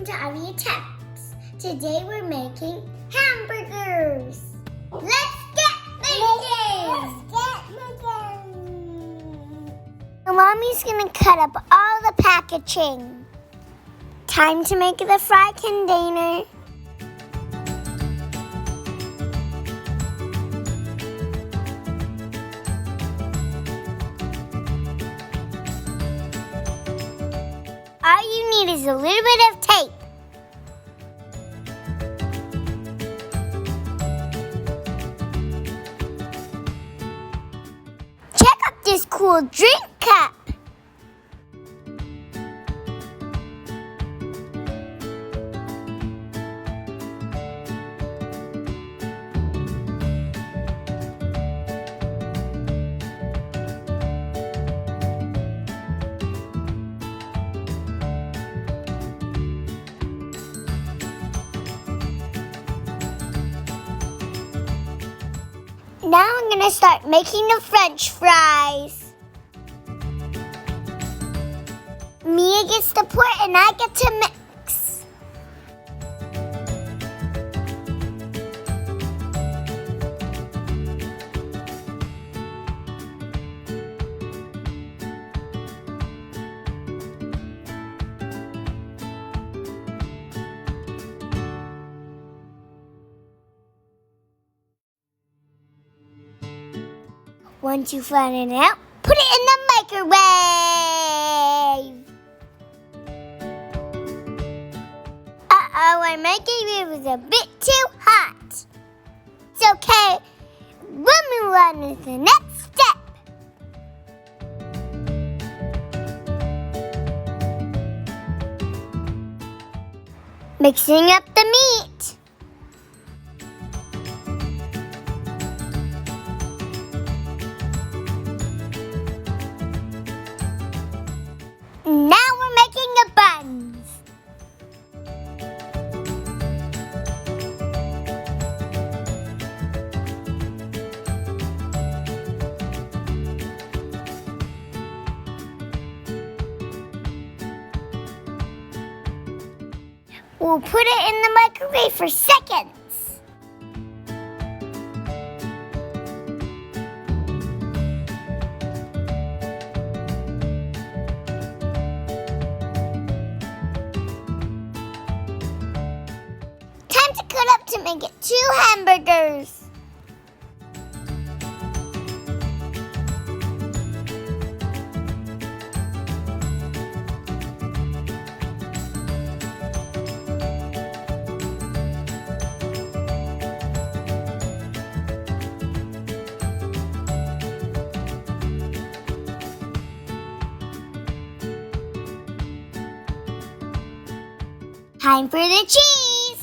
welcome to Ari Attempts. Today we're making hamburgers. Let's get making! Mommy's gonna cut up all the packaging. Time to make the fry container. All you need is a little bit of tape. Check out this cool drink cup. Now I'm going to start making the French fries. Mia gets to pour and I get to mix. Once you flatten it out, put it in the microwave. Uh-oh, our microwave is a bit too hot. It's okay. We'll move on to the next step. Mixing up the meat. Now we're making the buns. We'll put it in the microwave for seconds. Cut up to make it 2 hamburgers. Time for the cheese.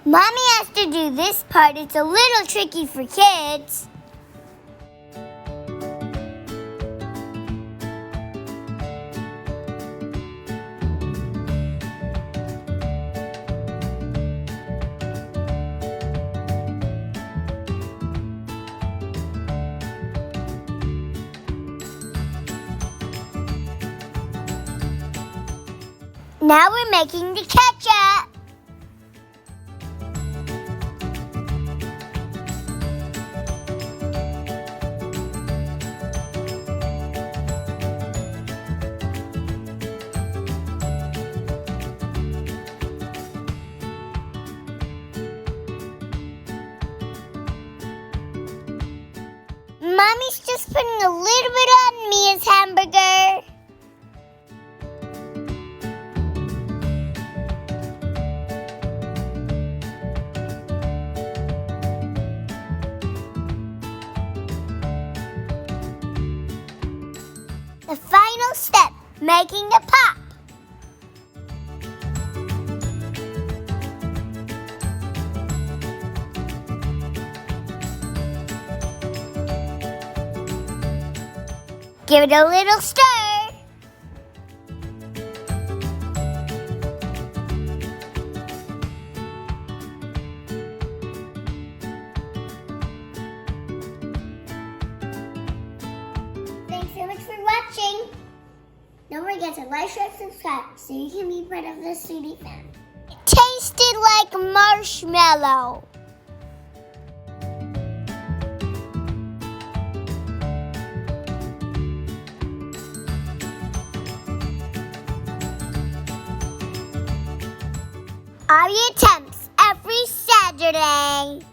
Mommy has to do this part. It's a little tricky for kids. Now we're making the ketchup. Mommy's just putting a little bit on Mia's hamburger. The final step, making the pop. Give it a little stir. forget to like, share, subscribe so you can be part of the Sweetie family. It tasted like marshmallow. Ari Attempts every Saturday.